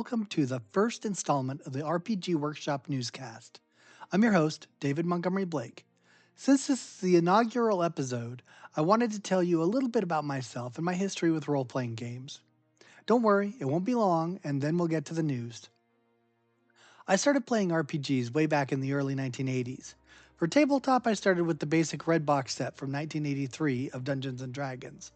welcome to the first installment of the RPG Workshop Newscast. I'm your host, David Montgomery Blake. Since this is the inaugural episode, I wanted to tell you a little bit about myself and my history with role-playing games. Don't worry, it won't be long, and then we'll get to the news. I started playing RPGs way back in the early 1980s. For tabletop, I started with the basic red box set from 1983 of Dungeons & Dragons.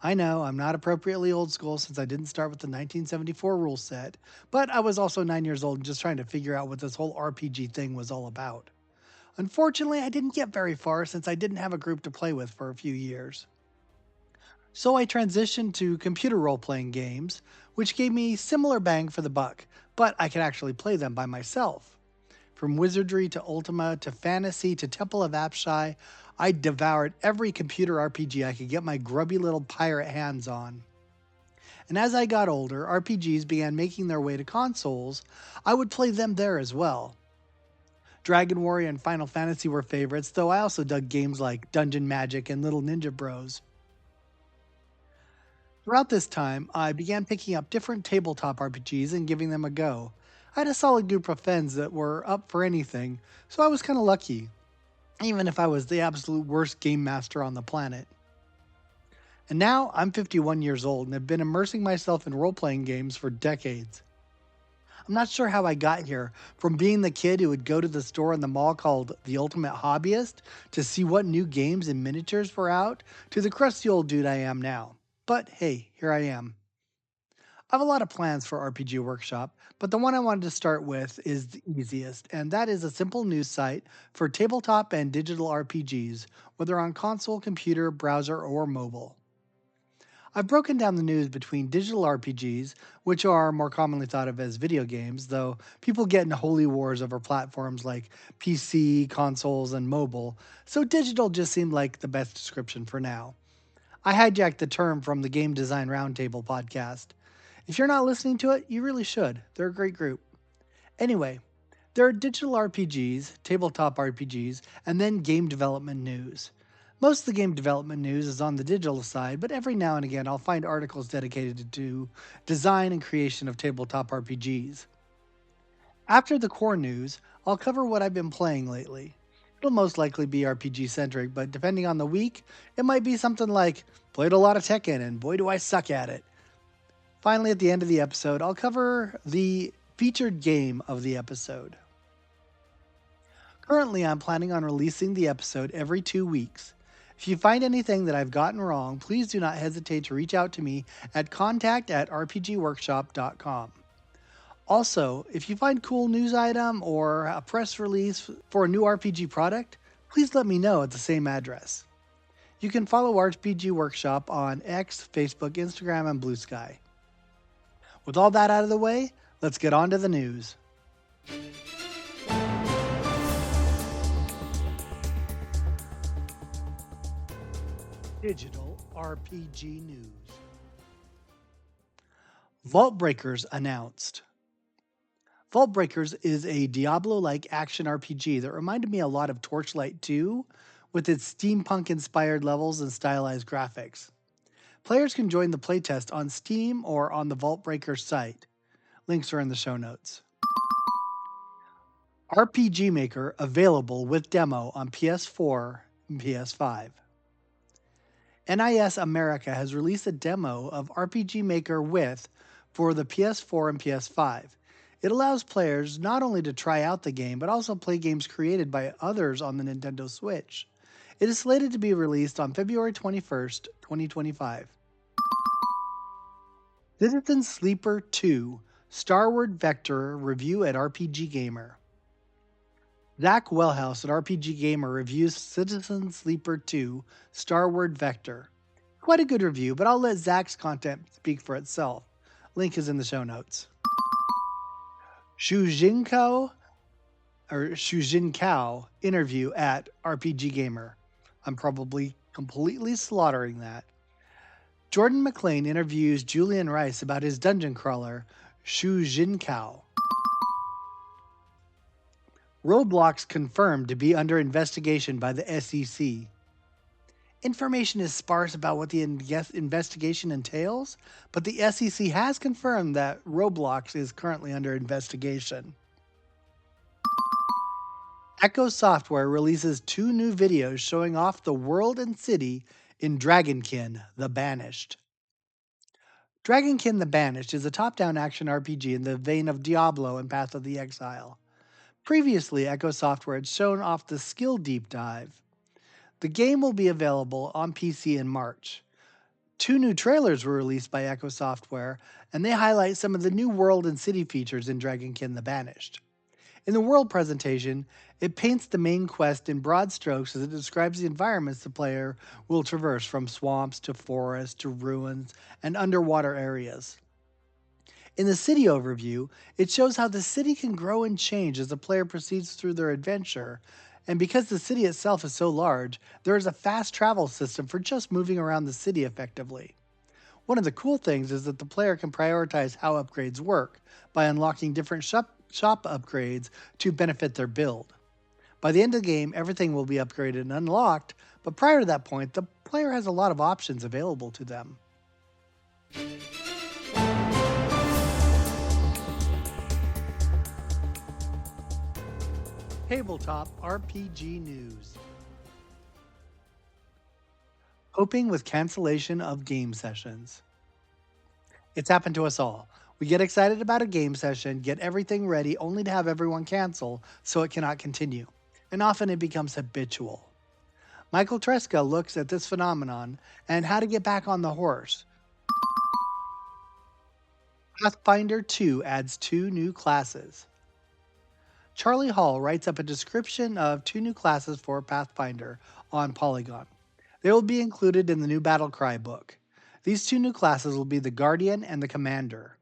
I know, I'm not appropriately old school since I didn't start with the 1974 rule set, but I was also 9 years old and just trying to figure out what this whole RPG thing was all about. Unfortunately, I didn't get very far since I didn't have a group to play with for a few years. So I transitioned to computer role-playing games, which gave me similar bang for the buck, but I could actually play them by myself. From Wizardry to Ultima to Fantasy to Temple of Apshai, I devoured every computer RPG I could get my grubby little pirate hands on. And as I got older, RPGs began making their way to consoles. I would play them there as well. Dragon Warrior and Final Fantasy were favorites, though I also dug games like Dungeon Magic and Little Ninja Bros. Throughout this time, I began picking up different tabletop RPGs and giving them a go. I had a solid group of friends that were up for anything, so I was kind of lucky, even if I was the absolute worst game master on the planet. And now I'm 51 years old and have been immersing myself in role-playing games for decades. I'm not sure how I got here, from being the kid who would go to the store in the mall called The Ultimate Hobbyist to see what new games and miniatures were out, to the crusty old dude I am now. But hey, here I am. I have a lot of plans for RPG Workshop, but the one I wanted to start with is the easiest, and that is a simple news site for tabletop and digital RPGs, whether on console, computer, browser, or mobile. I've broken down the news between digital RPGs, which are more commonly thought of as video games, though people get in holy wars over platforms like PC, consoles, and mobile, so digital just seemed like the best description for now. I hijacked the term from the Game Design Roundtable podcast. If you're not listening to it, you really should. They're a great group. Anyway, there are digital RPGs, tabletop RPGs, and then game development news. Most of the game development news is on the digital side, but every now and again I'll find articles dedicated to design and creation of tabletop RPGs. After the core news, I'll cover what I've been playing lately. It'll most likely be RPG centric, but depending on the week, it might be something like, played a lot of Tekken and boy do I suck at it. Finally, at the end of the episode, I'll cover the featured game of the episode. Currently, I'm planning on releasing the episode every 2 weeks. If you find anything that I've gotten wrong, please do not hesitate to reach out to me at contact@rpgworkshop.com. Also, if you find a cool news item or a press release for a new RPG product, please let me know at the same address. You can follow RPG Workshop on X, Facebook, Instagram, and Blue Sky. With all that out of the way, let's get on to the news. Digital RPG news. Vaultbreakers announced. Vaultbreakers is a Diablo-like action RPG that reminded me a lot of Torchlight 2, with its steampunk-inspired levels and stylized graphics. Players can join the playtest on Steam or on the Vaultbreakers site. Links are in the show notes. RPG Maker available with demo on PS4 and PS5. NIS America has released a demo of RPG Maker with for the PS4 and PS5. It allows players not only to try out the game, but also play games created by others on the Nintendo Switch. It is slated to be released on February 21st, 2025. Citizen Sleeper 2 Starward Vector review at RPG Gamer. Zach Wellhouse at RPG Gamer reviews Citizen Sleeper 2 Starward Vector. Quite a good review, but I'll let Zach's content speak for itself. Link is in the show notes. Shujinkou interview at RPG Gamer. I'm probably completely slaughtering that. Jordan McLean interviews Julian Rice about his dungeon crawler, Shujinkou. Roblox confirmed to be under investigation by the SEC. Information is sparse about what the investigation entails, but the SEC has confirmed that Roblox is currently under investigation. Echo Software releases 2 new videos showing off the world and city in Dragonkin: The Banished. Dragonkin: The Banished is a top-down action RPG in the vein of Diablo and Path of the Exile. Previously, Echo Software had shown off the skill deep dive. The game will be available on PC in March. 2 new trailers were released by Echo Software, and they highlight some of the new world and city features in Dragonkin: The Banished. In the world presentation, it paints the main quest in broad strokes as it describes the environments the player will traverse, from swamps to forests to ruins and underwater areas. In the city overview, it shows how the city can grow and change as the player proceeds through their adventure, and because the city itself is so large, there is a fast travel system for just moving around the city effectively. One of the cool things is that the player can prioritize how upgrades work by unlocking different shop upgrades to benefit their build. By the end of the game, everything will be upgraded and unlocked, but prior to that point, the player has a lot of options available to them. Tabletop RPG News. Coping with cancellation of game sessions. It's happened to us all. We get excited about a game session, get everything ready, only to have everyone cancel so it cannot continue. And often it becomes habitual. Michael Treska looks at this phenomenon and how to get back on the horse. Pathfinder 2 adds 2 new classes. Charlie Hall writes up a description of 2 new classes for Pathfinder on Polygon. They will be included in the new Battlecry book. These 2 new classes will be the Guardian and the Commander.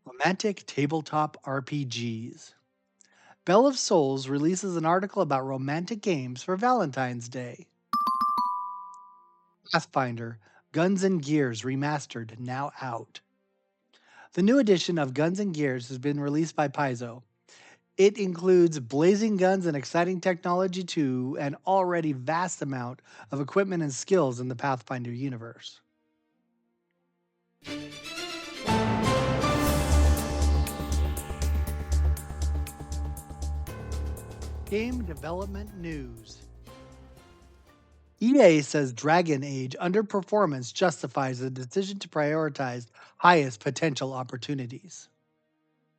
Romantic tabletop RPGs. Bell of Souls releases an article about romantic games for Valentine's Day. Pathfinder, Guns and Gears Remastered, now out. The new edition of Guns and Gears has been released by Paizo. It includes blazing guns and exciting technology to an already vast amount of equipment and skills in the Pathfinder universe. Game development news. EA says Dragon Age underperformance justifies the decision to prioritize highest potential opportunities.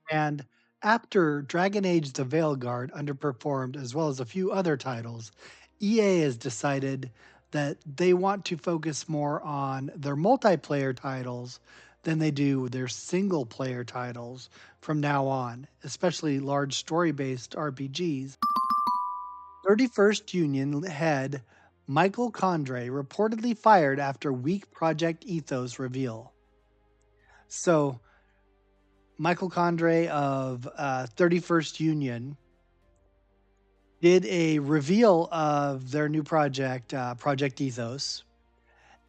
And after Dragon Age The Veilguard underperformed, as well as a few other titles, EA has decided that they want to focus more on their multiplayer titles than they do their single player titles from now on, especially large story based RPGs. 31st Union head Michael Condrey reportedly fired after weak Project Ethos reveal. So, Michael Condrey of 31st Union did a reveal of their new project, Project Ethos,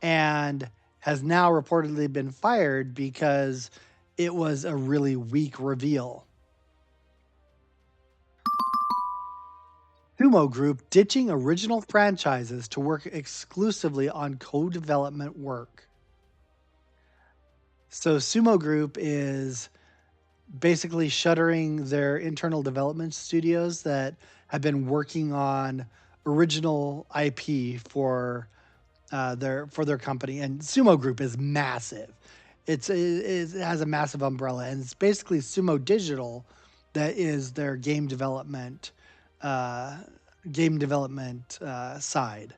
and has now reportedly been fired because it was a really weak reveal. Sumo Group ditching original franchises to work exclusively on co-development work. So Sumo Group is basically shuttering their internal development studios that have been working on original IP for their company. And Sumo Group is massive. It has a massive umbrella, and it's basically Sumo Digital that is their game development side.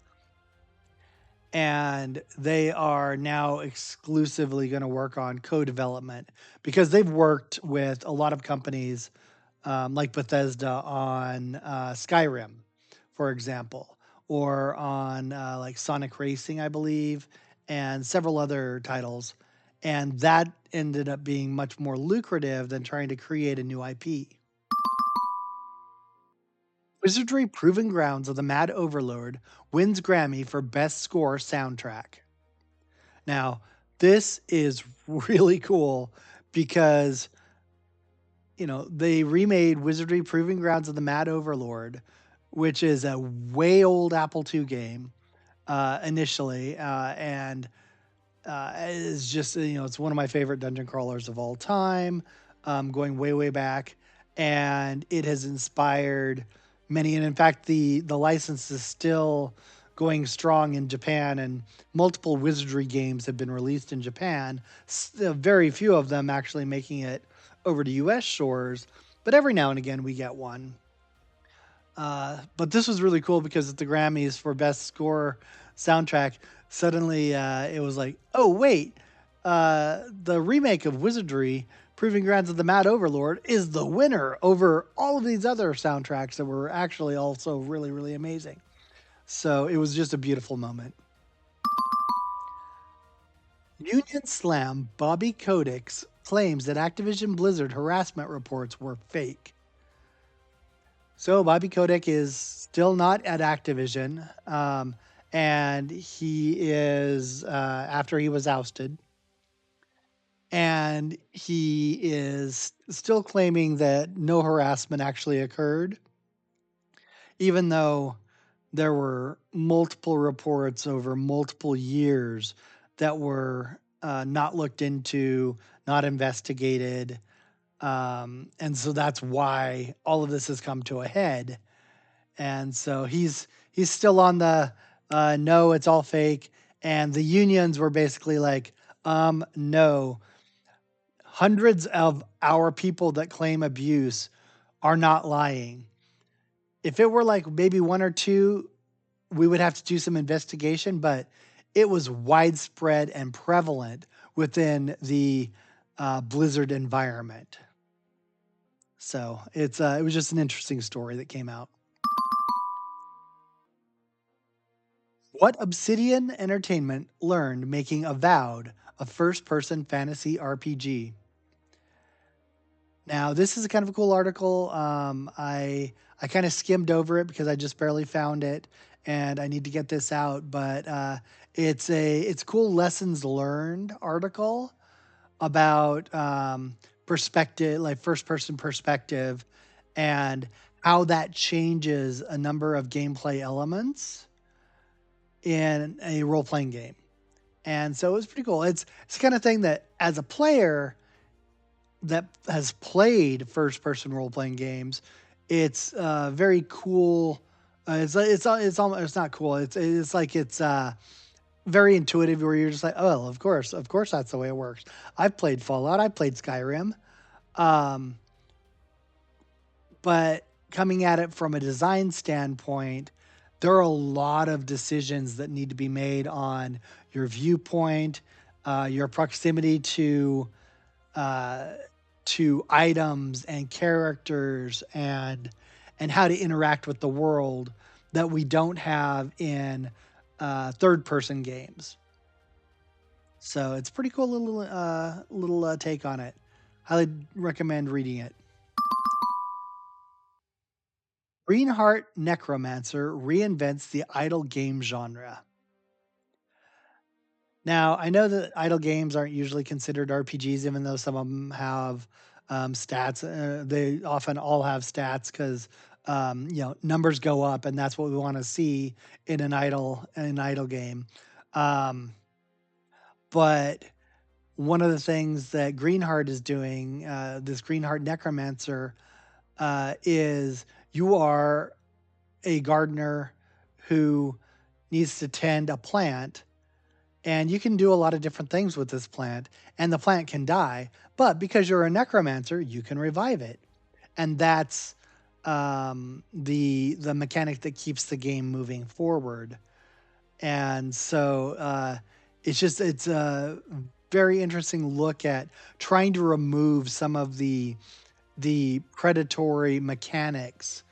And they are now exclusively going to work on co-development because they've worked with a lot of companies like Bethesda on Skyrim, for example, or on like Sonic Racing, I believe, and several other titles. And that ended up being much more lucrative than trying to create a new IP. Wizardry Proving Grounds of the Mad Overlord wins Grammy for Best Score Soundtrack. Now, this is really cool because, they remade Wizardry Proving Grounds of the Mad Overlord which is a way old Apple II game initially, and is just it's one of my favorite dungeon crawlers of all time, going way back, and it has inspired many. And in fact, the license is still going strong in Japan, and multiple Wizardry games have been released in Japan. Very few of them actually making it over to U.S. shores, but every now and again we get one. But this was really cool because at the Grammys for Best Score Soundtrack, suddenly it was like, oh, wait, the remake of Wizardry, Proving Grounds of the Mad Overlord, is the winner over all of these other soundtracks that were actually also really amazing. So it was just a beautiful moment. Union Slam Bobby Kotick claims that Activision Blizzard harassment reports were fake. So Bobby Kotick is still not at Activision, and he is after he was ousted, and he is still claiming that no harassment actually occurred, even though there were multiple reports over multiple years that were not looked into, not investigated. And so that's why all of this has come to a head. And so he's still on the no, it's all fake. And the unions were basically like, no, hundreds of our people that claim abuse are not lying. If it were like maybe one or two, we would have to do some investigation, but it was widespread and prevalent within the Blizzard environment. So it was just an interesting story that came out. What Obsidian Entertainment learned making Avowed, a first-person fantasy RPG. Now, this is a kind of a cool article. I kind of skimmed over it because I just barely found it, and I need to get this out. But it's a cool lessons learned article about perspective, like first person perspective, and how that changes a number of gameplay elements in a role playing game. And so it was pretty cool. It's the kind of thing that as a player that has played first person role playing games, it's very cool. It's almost, it's not cool. It's like it's very intuitive where you're just like, oh, well, of course that's the way it works. I've played Fallout, I've played Skyrim. But coming at it from a design standpoint, there are a lot of decisions that need to be made on your viewpoint, your proximity to items and characters, and how to interact with the world that we don't have in third person games. So it's pretty cool little take on it. Highly recommend reading it. Greenheart Necromancer reinvents the idle game genre. Now, I know that idle games aren't usually considered RPGs, even though some of them have stats. They often all have stats because numbers go up, and that's what we want to see in an idle game. Um, but one of the things that Greenheart is doing, this Greenheart Necromancer, is you are a gardener who needs to tend a plant, and you can do a lot of different things with this plant, and the plant can die, but because you're a necromancer, you can revive it. And that's the mechanic that keeps the game moving forward. And so it's a very interesting look at trying to remove some of the predatory mechanics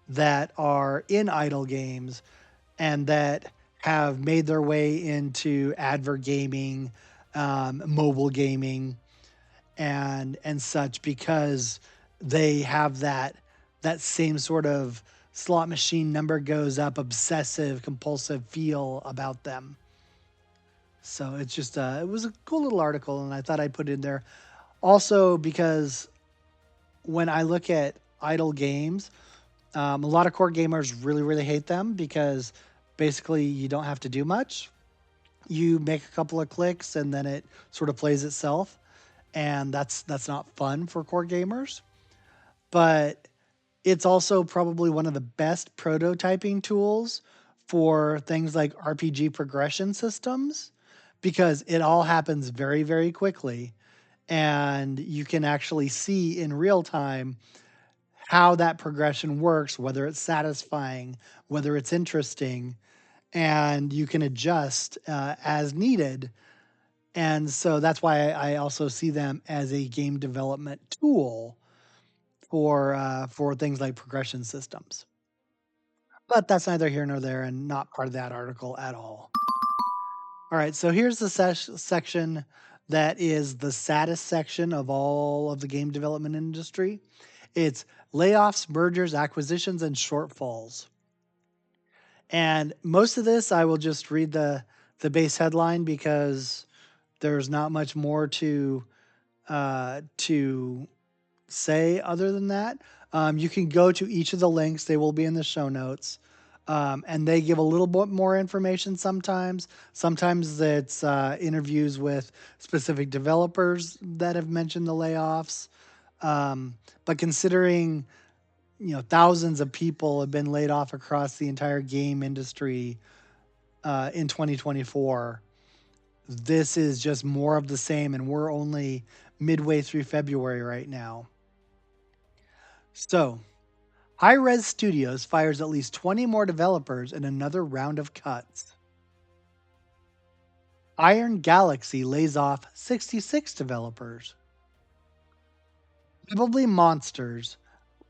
that are in idle games and that have made their way into advert gaming, mobile gaming, and such, because they have that same sort of slot machine number goes up, obsessive compulsive feel about them. So it's just it was a cool little article, and I thought I'd put it in there. Also, because when I look at idle games, A lot of core gamers really hate them because basically you don't have to do much. You make a couple of clicks and then it sort of plays itself, and that's not fun for core gamers. But it's also probably one of the best prototyping tools for things like RPG progression systems because it all happens very quickly, and you can actually see in real time how that progression works, whether it's satisfying, whether it's interesting, and you can adjust as needed. And so that's why I also see them as a game development tool for things like progression systems. But that's neither here nor there, and not part of that article at all. All right, so here's the section that is the saddest section of all of the game development industry. It's layoffs, mergers, acquisitions, and shortfalls. And most of this, I will just read the base headline because there's not much more to say other than that. You can go to each of the links; they will be in the show notes, and they give a little bit more information sometimes. Sometimes it's interviews with specific developers that have mentioned the layoffs. But considering thousands of people have been laid off across the entire game industry in 2024. This is just more of the same, and we're only midway through February right now. So, High Res Studios fires at least 20 more developers in another round of cuts. Iron Galaxy lays off 66 developers. Probably Monsters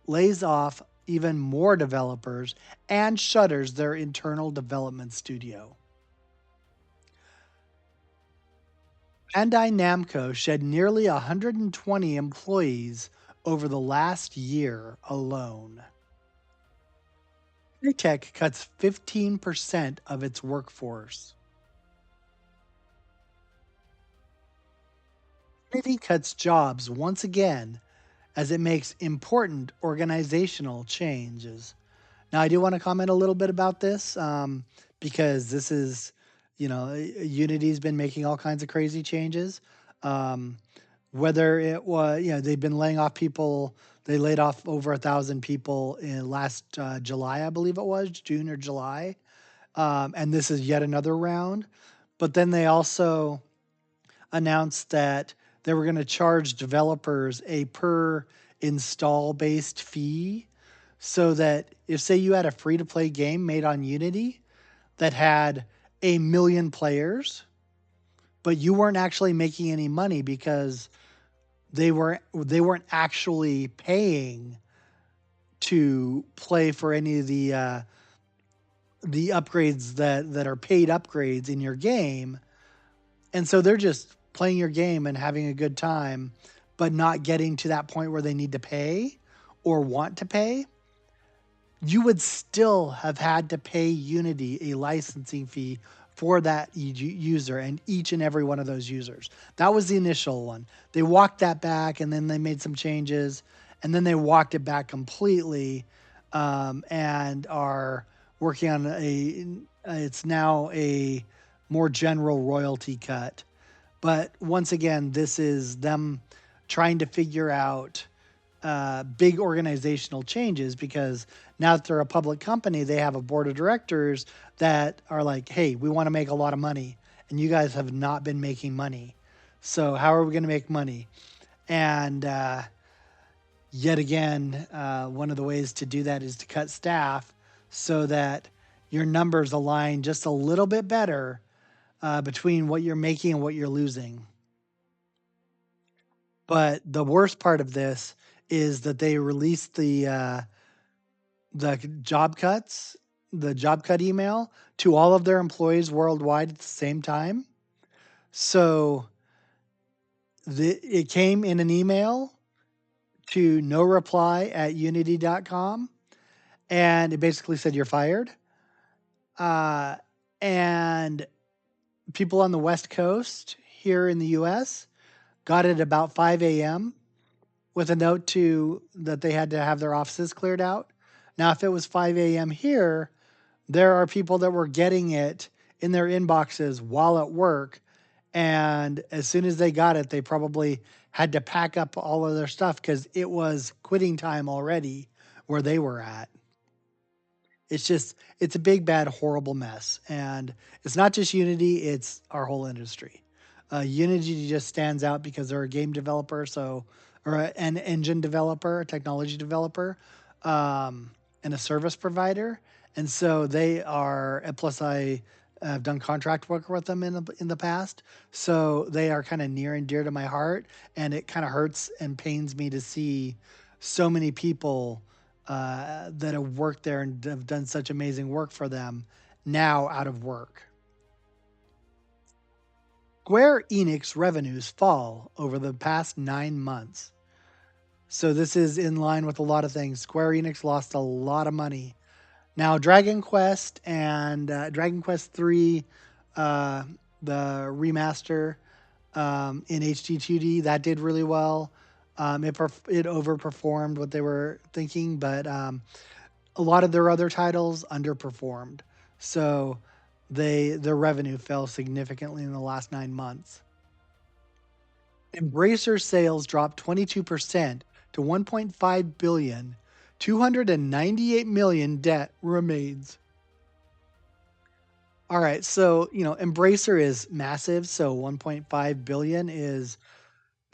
lays off even more developers and shutters their internal development studio. Bandai Namco shed nearly 120 employees over the last year alone. Tech cuts 15% of its workforce. Unity cuts jobs once again as it makes important organizational changes. Now, I do want to comment a little bit about this because this is, Unity's been making all kinds of crazy changes. Um, whether it was, they've been laying off people. They laid off over 1,000 people in last July, I believe it was, June or July. And this is yet another round. But then they also announced that they were going to charge developers a per install based fee so that if, say, you had a free to play game made on Unity that had 1 million players, but you weren't actually making any money because they weren't actually paying to play for any of the upgrades that are paid upgrades in your game, and so they're just playing your game and having a good time, but not getting to that point where they need to pay or want to pay. You would still have had to pay Unity a licensing fee for that user and each and every one of those users. That was the initial one. They walked that back and then they made some changes and then they walked it back completely, and are working on it's now a more general royalty cut. But once again, this is them trying to figure out big organizational changes because now that they're a public company, they have a board of directors that are like, hey, we want to make a lot of money, and you guys have not been making money. So how are we going to make money? And yet again, one of the ways to do that is to cut staff so that your numbers align just a little bit better between what you're making and what you're losing. But the worst part of this is that they released the job cuts, the job cut email to all of their employees worldwide at the same time. So it came in an email to no reply at unity.com, and it basically said you're fired. And people on the West Coast here in the US got it about 5 a.m. with a note that they had to have their offices cleared out Now, if it was 5 a.m. here, there are people that were getting it in their inboxes while at work. And as soon as they got it, they probably had to pack up all of their stuff because it was quitting time already where they were at. It's a big, bad, horrible mess. And it's not just Unity, it's our whole industry. Unity just stands out because they're a game developer, an engine developer, a technology developer, um, and a service provider. And so they are, and plus I have done contract work with them in the past. So they are kind of near and dear to my heart. And it kind of hurts and pains me to see so many people that have worked there and have done such amazing work for them now out of work. Square Enix revenues fall over the past 9 months. So this is in line with a lot of things. Square Enix lost a lot of money. Now Dragon Quest and Dragon Quest 3, uh, the remaster in HD 2D, that did really well. It overperformed what they were thinking, but a lot of their other titles underperformed. So their revenue fell significantly in the last 9 months. Embracer sales dropped 22% to 1.5 billion. 298 million debt remains. All right, so Embracer is massive, so 1.5 billion is,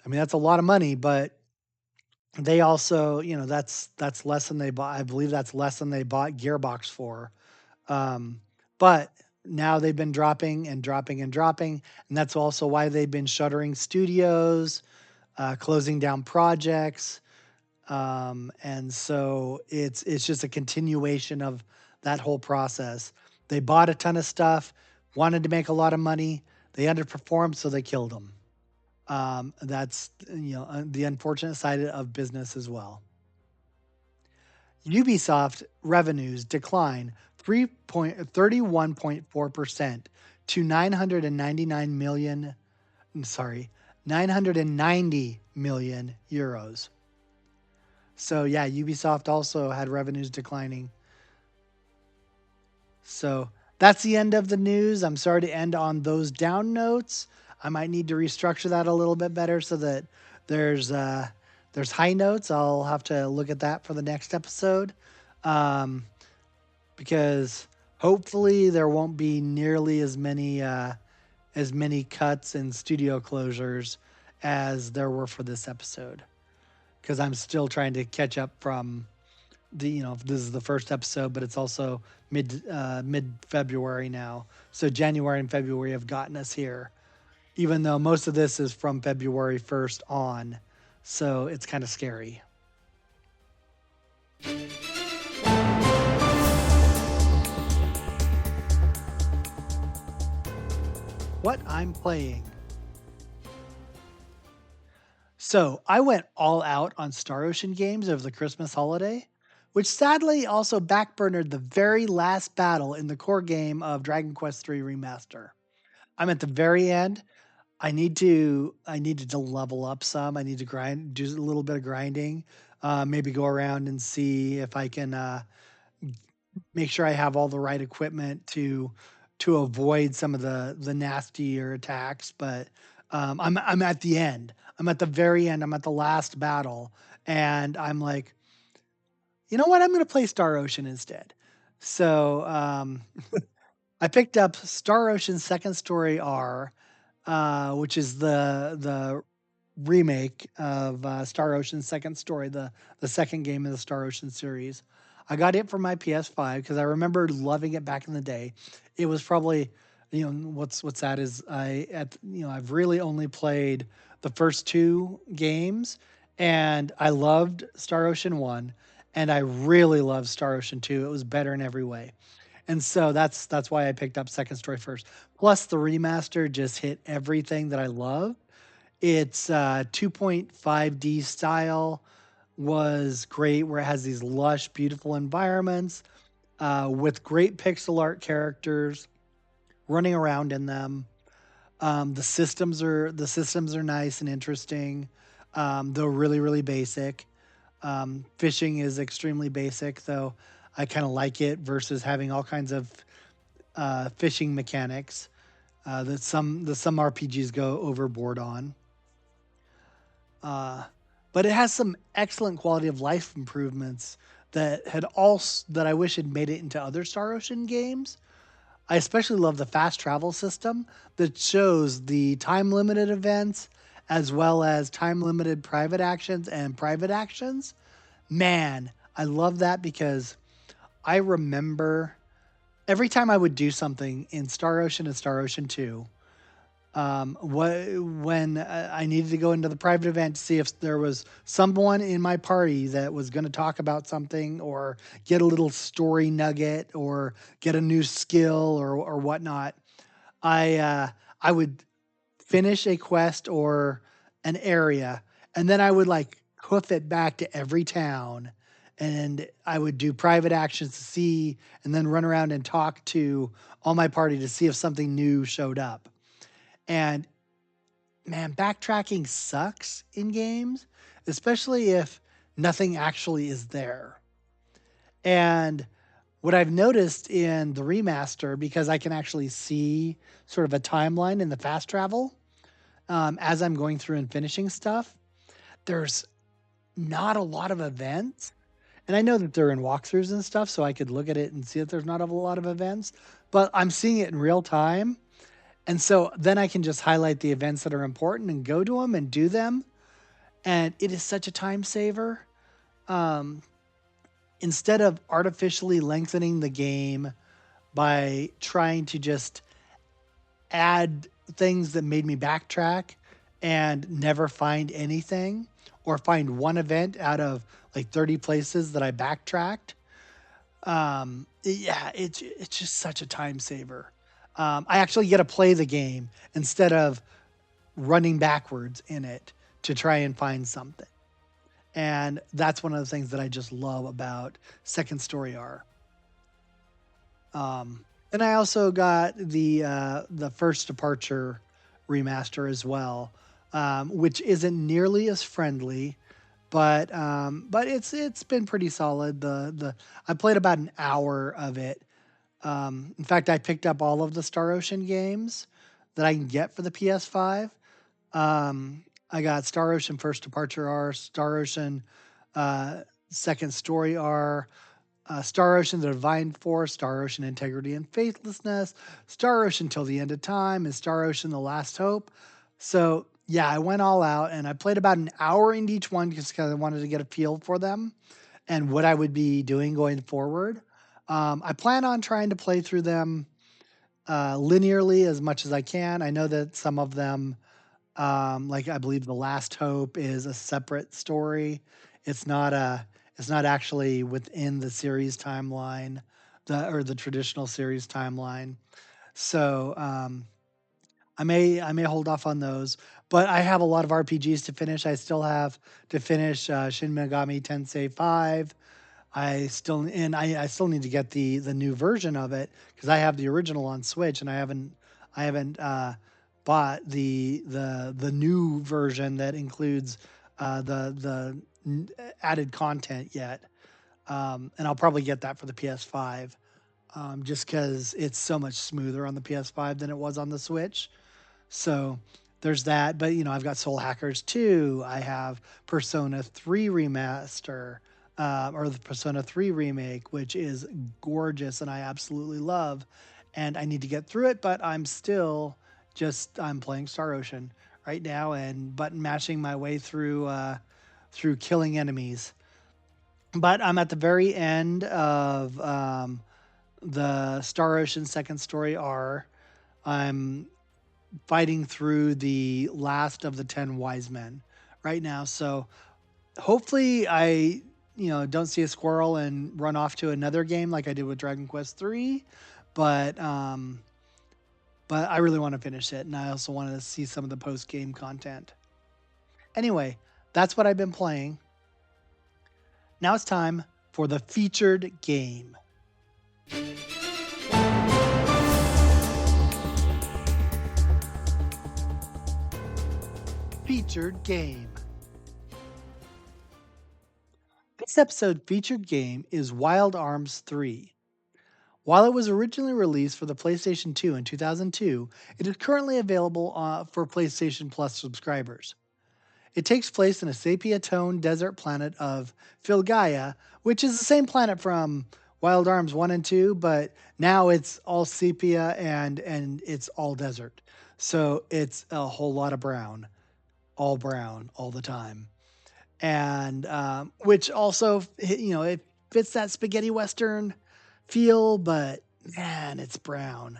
I mean, that's a lot of money, but they also, that's less than they bought. I believe that's less than they bought Gearbox for. Um, but now they've been dropping and dropping and dropping, and that's also why they've been shuttering studios, closing down projects, and so it's just a continuation of that whole process. They bought a ton of stuff, wanted to make a lot of money. They underperformed, so they killed them. That's the unfortunate side of business as well. Ubisoft revenues decline 31.4% to 999 million, sorry, 990 million euros. So yeah, Ubisoft also had revenues declining. So that's the end of the news. I'm sorry to end on those down notes. I might need to restructure that a little bit better so that there's uh, there's high notes. I'll have to look at that for the next episode, um, because hopefully there won't be nearly as many cuts and studio closures as there were for this episode. Because I'm still trying to catch up from this is the first episode, but it's also mid February now. So January and February have gotten us here, even though most of this is from February 1st on. So it's kind of scary. What I'm playing. So I went all out on Star Ocean games over the Christmas holiday, which sadly also backburnered the very last battle in the core game of Dragon Quest III Remaster. I'm at the very end. I needed to level up some. I need to do a little bit of grinding. Maybe go around and see if I can make sure I have all the right equipment to avoid some of the nastier attacks. But I'm at the end. I'm at the very end. I'm at the last battle, and I'm like, you know what? I'm going to play Star Ocean instead. So I picked up Star Ocean Second Story R, which is the remake of Star Ocean Second Story, the second game in the Star Ocean series. I got it for my PS5 because I remember loving it back in the day. It was probably, what's sad is I've really only played the first two games, and I loved Star Ocean 1, and I really loved Star Ocean 2. It was better in every way. And so that's why I picked up Second Story first. Plus the remaster just hit everything that I love. It's 2.5D style, was great, where it has these lush, beautiful environments with great pixel art characters running around in them. The systems are nice and interesting, though really basic. Fishing is extremely basic, though I kind of like it versus having all kinds of fishing mechanics that some RPGs go overboard on. Uh, but it has some excellent quality of life improvements that I wish had made it into other Star Ocean games. I especially love the fast travel system that shows the time limited events as well as time limited private actions and private actions. Man, I love that because I remember every time I would do something in Star Ocean and Star Ocean 2, when I needed to go into the private event to see if there was someone in my party that was going to talk about something or get a little story nugget or get a new skill or whatnot, I would finish a quest or an area, and then I would like hoof it back to every town, and I would do private actions to see, and then run around and talk to all my party to see if something new showed up. And man, backtracking sucks in games, especially if nothing actually is there. And what I've noticed in the remaster, because I can actually see sort of a timeline in the fast travel as I'm going through and finishing stuff, there's not a lot of events. And I know that they're in walkthroughs and stuff, so I could look at it and see that there's not a lot of events, but I'm seeing it in real time. And so then I can just highlight the events that are important and go to them and do them. And it is such a time saver. Um, Instead of artificially lengthening the game by trying to just add things that made me backtrack and never find anything or find one event out of like 30 places that I backtracked. Yeah, it's just such a time saver. I actually get to play the game instead of running backwards in it to try and find something. And that's one of the things that I just love about Second Story R. And I also got the First Departure remaster as well, which isn't nearly as friendly, but it's been pretty solid. The I played about an hour of it. In fact, I picked up all of the Star Ocean games that I can get for the PS5. I got Star Ocean First Departure R, Star Ocean uh, Second Story R, Star Ocean The Divine Force, Star Ocean Integrity and Faithlessness, Star Ocean Till the End of Time, and Star Ocean The Last Hope. So, yeah, I went all out and I played about an hour into each one just because I wanted to get a feel for them and what I would be doing going forward. I plan on trying to play through them linearly as much as I can. I know that some of them, like I believe The Last Hope is a separate story. It's not a it's not actually within the series timeline, the traditional series timeline. So I may hold off on those, but I have a lot of RPGs to finish. I still have to finish Shin Megami Tensei 5. I still need to get the new version of it because I have the original on Switch and I haven't bought the new version that includes the added content yet. And I'll probably get that for the PS5 just because it's so much smoother on the PS5 than it was on the Switch. So there's that. But, I've got Soul Hackers 2. I have Persona 3 Remaster, or the Persona 3 Remake, which is gorgeous and I absolutely love. And I need to get through it, but I'm playing Star Ocean right now and button mashing my way through killing enemies. But I'm at the very end of the Star Ocean Second Story R. I'm fighting through the last of the 10 wise men right now. So hopefully I, don't see a squirrel and run off to another game like I did with Dragon Quest 3, but I really want to finish it and I also want to see some of the post-game content. Anyway, that's what I've been playing. Now it's time for the featured game. Featured game. This episode featured game is Wild Arms 3. While it was originally released for the PlayStation 2 in 2002, it is currently available for PlayStation Plus subscribers. It takes place in a sepia-toned desert planet of Filgaia, which is the same planet from Wild Arms 1 and 2, but now it's all sepia and it's all desert. So it's a whole lot of brown all the time. And which also, it fits that spaghetti western feel, but man, it's brown.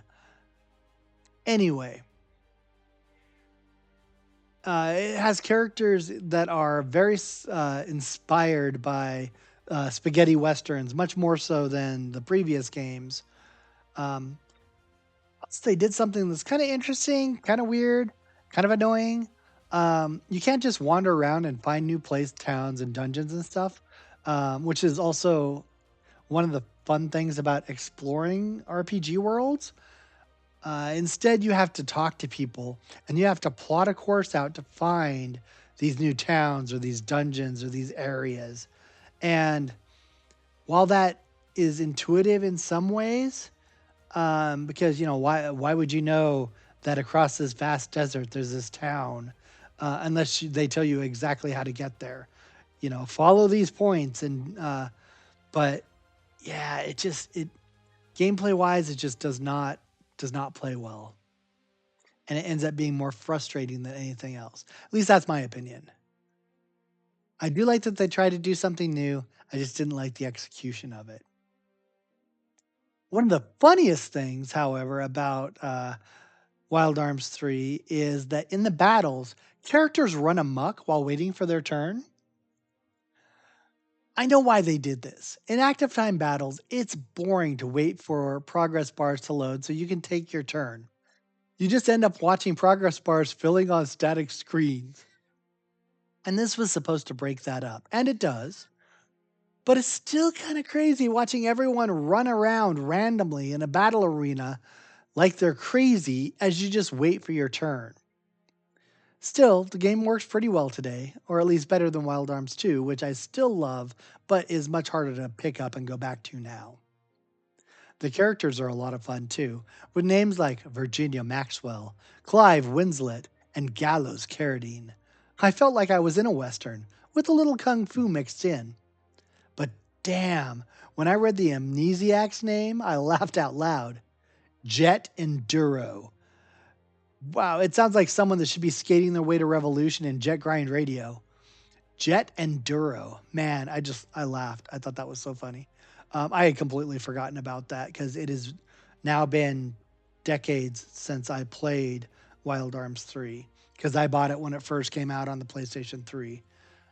Anyway, it has characters that are very inspired by spaghetti westerns, much more so than the previous games. Um, Plus they did something that's kind of interesting, kind of weird, kind of annoying. You can't just wander around and find new place, towns, and dungeons and stuff, which is also one of the fun things about exploring RPG worlds. Instead, you have to talk to people and you have to plot a course out to find these new towns or these dungeons or these areas. And while that is intuitive in some ways, because why would you know that across this vast desert there's this town unless they tell you exactly how to get there? Follow these points but yeah, it gameplay wise it just does not play well, and it ends up being more frustrating than anything else. At least that's my opinion. I do like that they tried to do something new. I just didn't like the execution of it. One of the funniest things, however, about Wild Arms 3 is that in the battles, characters run amok while waiting for their turn. I know why they did this. In active time battles, it's boring to wait for progress bars to load so you can take your turn. You just end up watching progress bars filling on static screens. And this was supposed to break that up, and it does. But it's still kind of crazy watching everyone run around randomly in a battle arena like they're crazy as you just wait for your turn. Still, the game works pretty well today, or at least better than Wild Arms 2, which I still love, but is much harder to pick up and go back to now. The characters are a lot of fun too, with names like Virginia Maxwell, Clive Winslet, and Gallows Carradine. I felt like I was in a Western, with a little kung fu mixed in. But damn, when I read the Amnesiac's name, I laughed out loud. Jet Enduro. Wow, it sounds like someone that should be skating their way to Revolution in Jet Grind Radio. Jet Enduro. Man, I laughed. I thought that was so funny. I had completely forgotten about that because it has now been decades since I played Wild Arms 3 because I bought it when it first came out on the PlayStation 3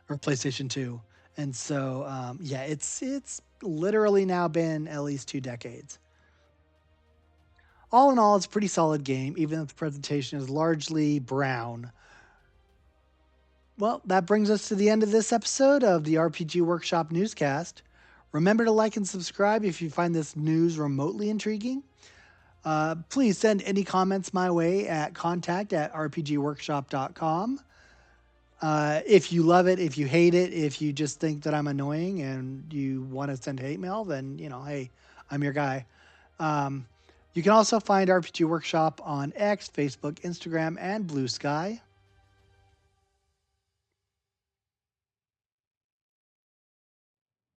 or PlayStation 2. And so, yeah, it's literally now been at least 2 decades. All in all, it's a pretty solid game, even if the presentation is largely brown. Well, that brings us to the end of this episode of the RPG Workshop Newscast. Remember to like and subscribe if you find this news remotely intriguing. Please send any comments my way at contact@rpgworkshop.com. If you love it, if you hate it, if you just think that I'm annoying and you want to send hate mail, then, hey, I'm your guy. You can also find RPG Workshop on X, Facebook, Instagram, and Blue Sky.